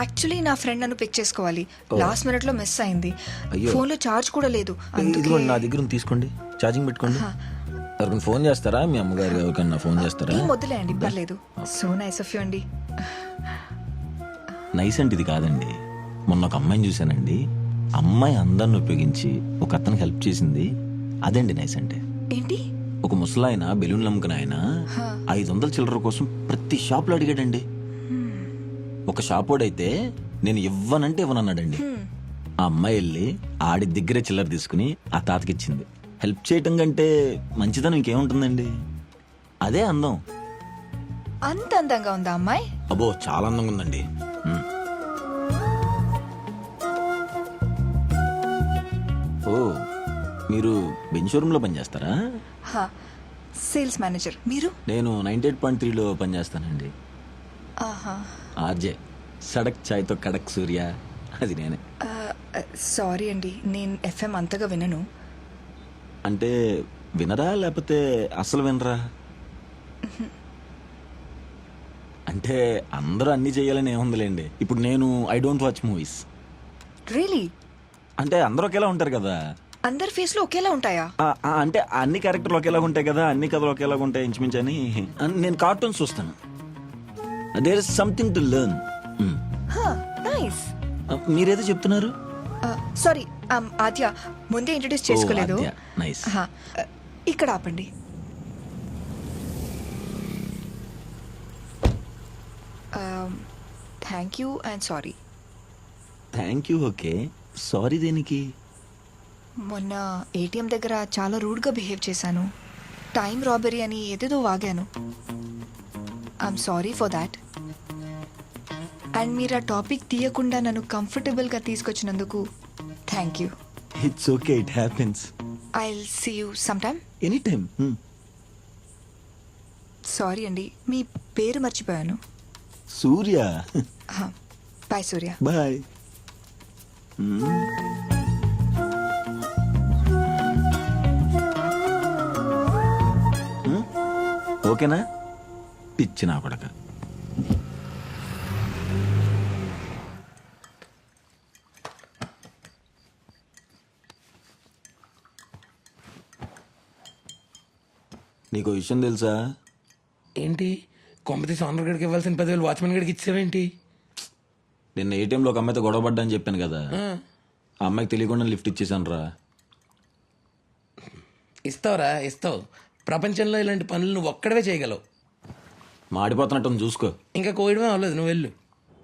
Actually నా friend నన్ను pick చేసుకోవాలి. లాస్ట్ మినిట్ లో మిస్ అయింది. అయ్యో. ఫోన్ లో చార్జ్ కూడా లేదు. ఇదిగోండి నా దగ్గర ఉంది, తీసుకోండి, ఛార్జింగ్ పెట్టుకోండి. ఎవరికైనా ఫోన్ చేస్తారా? మీ అమ్మగారు ఎవరికైనా ఫోన్ చేస్తారా? ఏం వద్దులే అండి, పర్లేదు. సో నైస్ ఆఫ్ యూ అండి. నైస్ అంటే ఇది కాదండి. మొన్న ఒక అమ్మాయిని చూశానండి. అమ్మాయి అందరిని ఉపయోగించి ఒక అతనికి హెల్ప్ చేసింది. అదండి నైస్ అంటే. ఏంటి? ఒక ముసలాయన బెలూన్లు అమ్ముకుని ఆయన 500 చిల్లర కోసం ప్రతి షాప్ లో అడిగాడండి. ఒక షాప్ వాడైతే నేను ఇవ్వనంటే ఇవ్వనన్నాడండి. ఆ అమ్మాయి వెళ్ళి ఆడి దగ్గరే చిల్లర తీసుకుని ఆ తాతకి ఇచ్చింది. హెల్ప్ చేయటం కంటే మంచిదనం ఇంకేముంటుందండి? అదే అందం. అంత అందంగా ఉందా అమ్మాయి? అబ్బో చాలా అందంగా ఉందండి. ఓ, మీరు బెంచ్ షోరూమ్ లో పనిచేస్తారా? Sales manager. మీరు? నేను 98.3లో పనిచేస్తానండి. ఆర్జే సడక్ ఛాయ్తో కడక్ సూర్య, అది నేనే. సారీ అండి, నేను ఎఫ్ఎం అంతగా వినను. అంటే వినరా లేకపోతే అసలు వినరా? అంటే అందరూ అన్ని చేయాలని ఏముందిలేండి. ఇప్పుడు నేను I don't watch movies. Really? అంటే అందరూ ఒకేలా ఉంటారు కదా. అందరి ఫేస్ లో ఒకేలా ఉంటాయా? అంటే అన్ని క్యారెక్టర్లు ఒకేలా ఉంటాయి కదా, అన్ని కథలు ఒకేలా ఉంటాయి ఇంచుమించు అని. నేను కార్టూన్స్ చూస్తాను. There is something to learn. Nice. మీరేదో చెప్తున్నారు? సారీ, ఆద్య ముందే ఇంట్రడ్యూస్ చేసుకోలేదు. నైస్. ఇక్కడ ఆపండి. Thank you and sorry. Thank you. Okay, sorry దేనికి? మొన్న ఏటీఎం దగ్గర చాలా రూడ్గా బిహేవ్ చేశాను. టైం రాబరీ అని ఏదేదో వాగాను. I'm sorry for that. And మీరు ఆ టాపిక్ తీయకుండా నన్ను కంఫర్టబుల్గా తీసుకొచ్చినందుకు thank you. It's okay, it happens. I will see you some time. Any time. Sorry అండి, మీ పేరు మర్చిపోయాను. సూర్య. బాయ్ సూర్య. బాయ్. ఓకేనా? పిచ్చి నా కొడక. నీకు విషయం తెలుసా? ఏంటి? కొంపతీసి ఆనర్ గడికి ఇవ్వాల్సిన 10,000 వాచ్మెన్ గడికి ఇచ్చావేంటి? నిన్న ఏటీఎంలో ఒక అమ్మాయితో గొడవ పడ్డా అని చెప్పాను కదా. ఆ అమ్మాయికి తెలియకుండా లిఫ్ట్ ఇచ్చేసాను రా. ఇస్తావురా, ఇస్తావు. ప్రపంచంలో ఇలాంటి పనులు నువ్వు ఒక్కడవే చేయగలవు. మాడిపోతున్నట్టు చూసుకో. ఇంకా కోయడమే అవ్వలేదు, నువ్వు వెళ్ళు.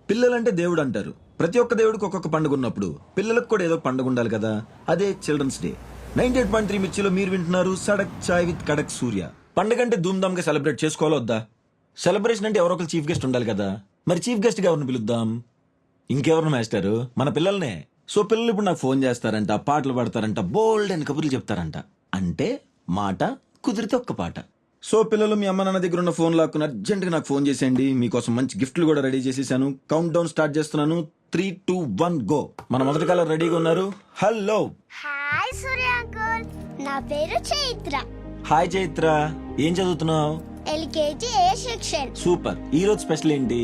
పిల్లలంటే దేవుడు అంటారు. ప్రతి ఒక్క దేవుడికి ఒక్కొక్క పండుగ ఉన్నప్పుడు పిల్లలకు కూడా ఏదో పండుగ ఉండాలి కదా. అదే చిల్డ్రన్స్ డే. 98.3 మిర్చిలో మీరు వింటున్నారు సడక్ చాయ్ విత్ కడక్ సూర్య. పండుగ అంటే ధూమ్ధామ్ గా సెలబ్రేట్ చేసుకోవాలో వద్దా? సెలబ్రేషన్ అంటే ఎవరో ఒకరు చీఫ్ గెస్ట్ ఉండాలి కదా. మరి చీఫ్ గెస్ట్ గా ఎవరిని పిలుద్దాం? ఇంకెవరిని మాస్టారు? మన పిల్లల్నే. సో పిల్లలు ఇప్పుడు నాకు ఫోన్ చేస్తారంట, పాటలు పాడతారంట, బోల్డ్ అని కబుర్లు చెప్తారంట. అంటే మాట కుదిరితే ఒక్క పాట. సో పిల్లలు మీ అమ్మ నాన్న దగ్గర ఉన్న ఫోన్ లాక్కుని అర్జెంట్ గా నాకు ఫోన్ చేసేయండి. మీకోసం మంచి గిఫ్ట్లు కూడా రెడీ చేసేసాను. కౌంట్ డౌన్ స్టార్ట్ చేస్తున్నాను. 3, 2, 1 గో. మన మొదటి కాలర్ రెడీగా ఉన్నారు. హలో. హాయ్ సూర్య అంకుల్, నా పేరు చైత్ర. హాయ్ చైత్ర, ఏం చదువుతున్నావు? ఎల్కేజీ ఏ సెక్షన్. సూపర్. ఈ రోజు స్పెషల్ ఏంటి?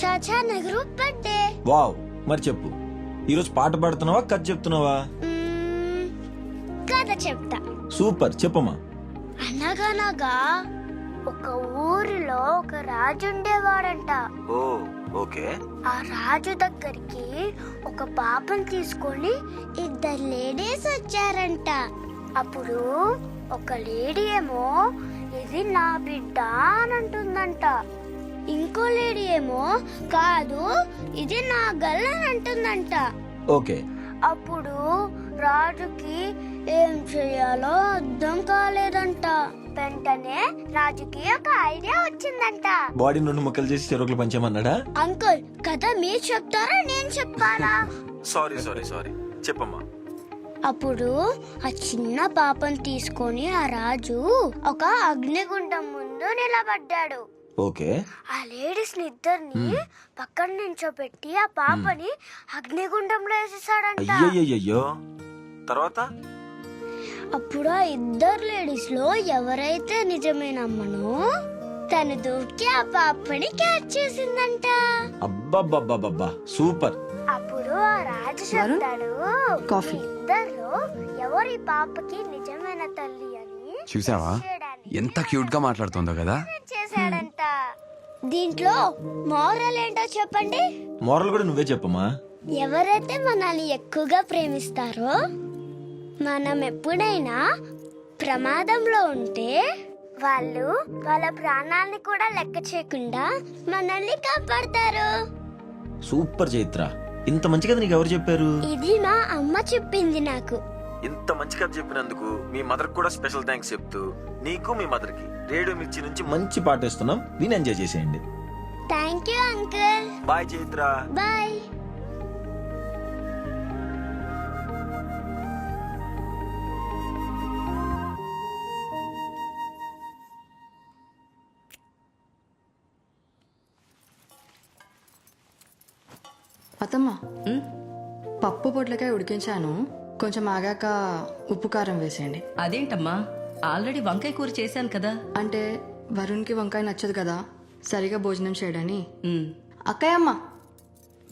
చాచా నగరు బర్త్డే. వావ్. మరి చెప్పు, ఈ రోజు పాట పాడుతున్నావా, కథ చెప్తున్నావా? కథ చెప్తా. సూపర్, చెప్పమ్మా. అనగనగా ఒక ఊరిలో ఒక రాజు ఉండేవాడంట. ఓ ఓకే. ఆ రాజు దగ్గరికి ఒక పాపను తీసుకొని 2 లేడీస్ వచ్చారంట. అప్పుడు ఒక లేడీ ఏమో ఇది నా బిడ్డ అని అంటుందంట. ఇంకో లేడీ ఏమో కాదు ఇది నా గల్ అని అంటుందంట. ఓకే. అప్పుడు రాజుకి ఏం చేయాలో అర్థం కాలేదంట. వెంటనే రాజుకి ఒక ఐడియా వచ్చిందంట. బాడీ 2 ముక్కలు చేసి చెరుకులు పంచామన్నాడా? అంకుల్, కథ మీరు చెప్తారా నేను చెప్పాలా? సారీ చెప్పమ్మా. అప్పుడు ఆ చిన్న పాపను తీసుకొని ఆ రాజు ఒక అగ్నిగుండం ముందు నిలబడ్డాడు. ఓకే. ఆ లేడీస్ ఇద్దరిని పక్కన నించోబెట్టి ఆ పాపని అగ్నిగుండంలో వేసేసాడంట. అయ్యయ్యో. తర్వాత? అప్పుడు ఆ 2 లేడీస్ లో ఎవరైతే నిజమైన అమ్మనో తను దూకి ఆ పాపని క్యాచ్ చేసిందంట. అబ్బబ్బబ్బబ్బబ్బా సూపర్. అప్పుడు ఆ రాజు చెప్తాడు, కాఫీ. ఇద్దరు ఎవరి పాపకి నిజమైన తల్లి అని చూసావా ఎంత క్యూట్ గా మాట్లాడుతుందో కదా. చేశాడంట. దీంట్లో మోరల్ ఏంటో చెప్పండి. మోరల్ కూడా నువ్వే చెప్పమ్మా. ఎవరైతే మనల్ని ఎక్కువగా ప్రేమిస్తారో మనం ఎప్పుడైనా ప్రమాదంలో ఉంటే వాళ్ళు వాళ్ళ ప్రాణాలని కూడా లెక్క చేయకుండా మనల్ని కాపాడతారు. సూపర్ చైత్ర, ఇంత మంచి కథ నీకు ఎవరు చెప్పారు? ఇది మా అమ్మ చెప్పింది నాకు. ఇంత మంచి కథ చెప్పినందుకు మీ మదర్ కూడా స్పెషల్ థ్యాంక్స్ చెప్తూ నీకు మీ మదర్ కి రేడియో మిర్చి నుంచి మంచి పాట ఇస్తున్నాం, విని ఎంజాయ్ చేసేయండి. Thank you uncle. Bye Chaitra. Bye. అత్తమ్మ పప్పు పొట్లకాయ ఉడికించాను, కొంచెం ఆగాక ఉప్పు కారం వేసేయండి. అదేంటమ్మా, ఆల్రెడీ వంకాయ కూర చేశాను కదా. అంటే వరుణ్కి వంకాయ నచ్చదు కదా, సరిగా భోజనం చేయడని. ఉమ్. అక్కయ్యమ్మ,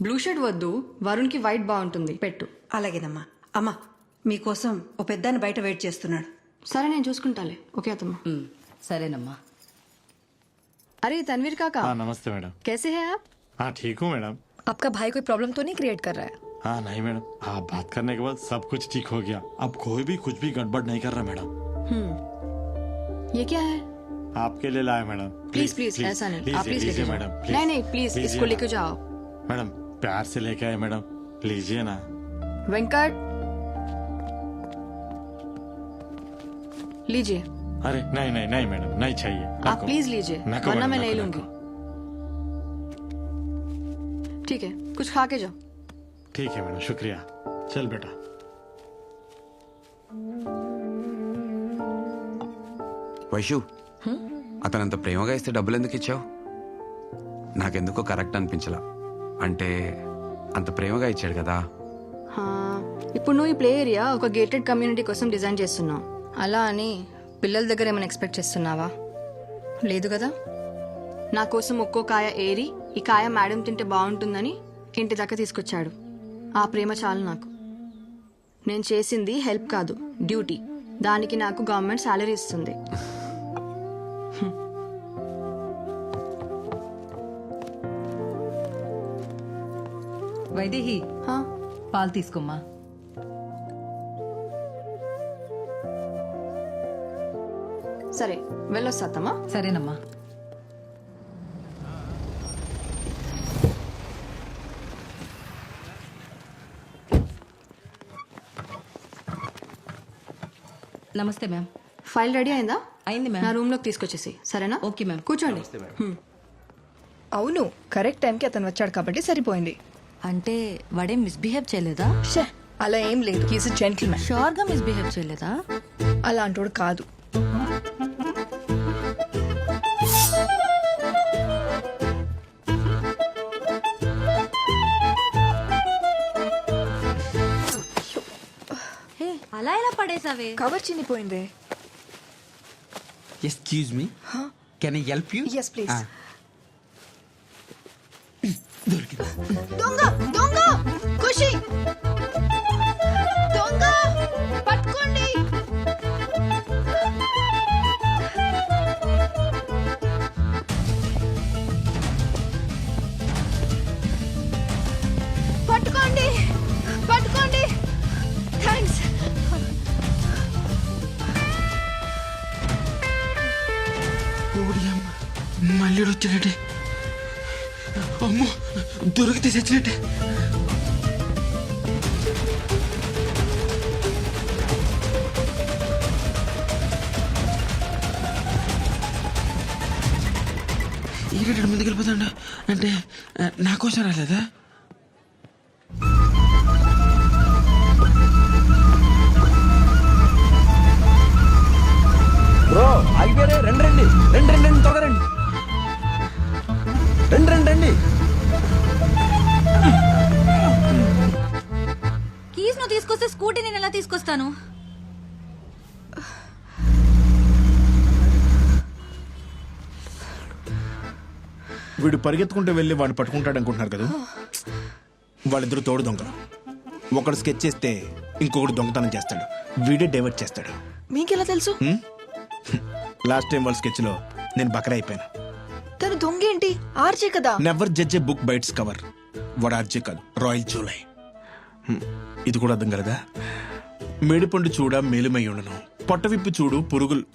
బ్లూ షర్ట్ వద్దు, వరుణ్కి వైట్ బాగుంటుంది, పెట్టు. అలాగేనమ్మా. అమ్మా మీకోసం ఓ పెద్దాన్ని బయట వెయిట్ చేస్తున్నాడు. సరే నేను చూసుకుంటాలే. ఓకే అత్తమ్మ. సరేనమ్మా. अरे तनवीर काका। हाँ नमस्ते मैडम। कैसे हैं आप? हाँ ठीक हूँ मैडम। आपका भाई कोई प्रॉब्लम तो नहीं क्रिएट कर रहा है? हाँ नहीं मैडम, आप बात करने के बाद सब कुछ ठीक हो गया। अब कोई भी कुछ भी गड़बड़ नहीं कर रहा मैडम। ये क्या है? आपके लिए लाया मैडम। प्लीज प्लीज ऐसा नहीं, आप प्लीज लेके मैडम। जाओ। नहीं नहीं प्लीज इसको लेके जाओ। मैडम प्यार से लेके आए मैडम, लीजिए ना। वेंकट लीजिए। अरे नहीं नहीं नहीं मैडम, नहीं चाहिए। आप प्लीज लीजिए, नको वरना मैडम, मैं नको, नहीं नको। लूंगी। ठीक है, कुछ खा के जाओ। ठीक है मैडम, शुक्रिया। चल बेटा। వైషు అతనంత ప్రేమగా ఇస్తే డబ్బులు ఎందుకు ఇచ్చావు? నాకెందుకో కరెక్ట్ అనిపించలా. అంటే అంత ప్రేమగా ఇచ్చాడు కదా. ఇప్పుడు నువ్వు ఈ ప్లే ఏరియా ఒక గేటెడ్ కమ్యూనిటీ కోసం డిజైన్ చేస్తున్నావు, అలా అని పిల్లల దగ్గర ఏమైనా ఎక్స్పెక్ట్ చేస్తున్నావా? లేదు కదా. నా కోసం ఒక్కో కాయ ఏరి ఈ కాయ మేడం తింటే బాగుంటుందని ఇంటి దాకా తీసుకొచ్చాడు. ఆ ప్రేమ చాలు నాకు. నేను చేసింది హెల్ప్ కాదు, డ్యూటీ. దానికి నాకు గవర్నమెంట్ శాలరీ ఇస్తుంది. వైదేహి, హా? పాలు తీసుకోమ్మా. సరే వెళ్ళొస్తామా? సరేనమ్మా. నమస్తే మ్యామ్. ఫైల్ రెడీ అయిందా? అయింది నా మ్యామ్. రూమ్ లోకి తీసుకొచ్చేసి, సరేనా? Okay ma'am. కూర్చోండి. అవును, కరెక్ట్ టైంకి అతను వచ్చాడు కాబట్టి సరిపోయింది. అంటే వాడేం మిస్బిహేవ్ చేయలేదా? షే, అలా ఏం లేదు. He's gentlemen. షూర్ గా మిస్బిహేవ్ చేయలేదా? అలాంటోడు కాదు. అలా ఎలా పడేసావే? కవర్ చినిపోయిందే. Excuse me. Can I help you? Yes, please. దొరికింది. దొంగ దొంగ ఖుషి దొంగ పట్టుకోండి. పట్టుకోండి పట్టుకోండి. థ్యాంక్స్. ఓడియమ్మ, మళ్ళీ వచ్చాడంటే అమ్మో, దొరికితే చచ్చినట్టే. ఈరెడ్డి ముందుకు వెళ్ళిపోతాడు అంటే నా కోసం రాలేదా? బ్రో ఆగిపోయారే, రండి రండి రండి రండి రండి, త్వరగా రండి రండి రండి రండి. కీస్ నువ్వు తీసుకొస్తే స్కూటీ నేను ఎలా తీసుకొస్తాను? వీడు పరిగెత్తుకుంటూ వెళ్ళి వాడిని పట్టుకుంటాడు అనుకుంటున్నారు కదా, వాళ్ళిద్దరు తోడు దొంగలు. ఒకడు స్కెచ్ చేస్తే ఇంకొకడు దొంగతనం చేస్తాడు, వీడే డైవర్ట్ చేస్తాడు. మీకెలా తెలుసు? లాస్ట్ టైం వాళ్ళ స్కెచ్ లో నేను బకరా అయిపోయాను. తను దొంగ ఏంటి? ఆర్జే కదా. నెవర్ జడ్జ్ ఏ బుక్ బైట్స్ కవర్. వాడు ఆర్జే కాదు, రాయల్ జూలై. ఇది కూడా అర్థం కలదా? మేడిపండు చూడ మేలుమై ఉండను, పొట్ట విప్పి చూడు పురుగులు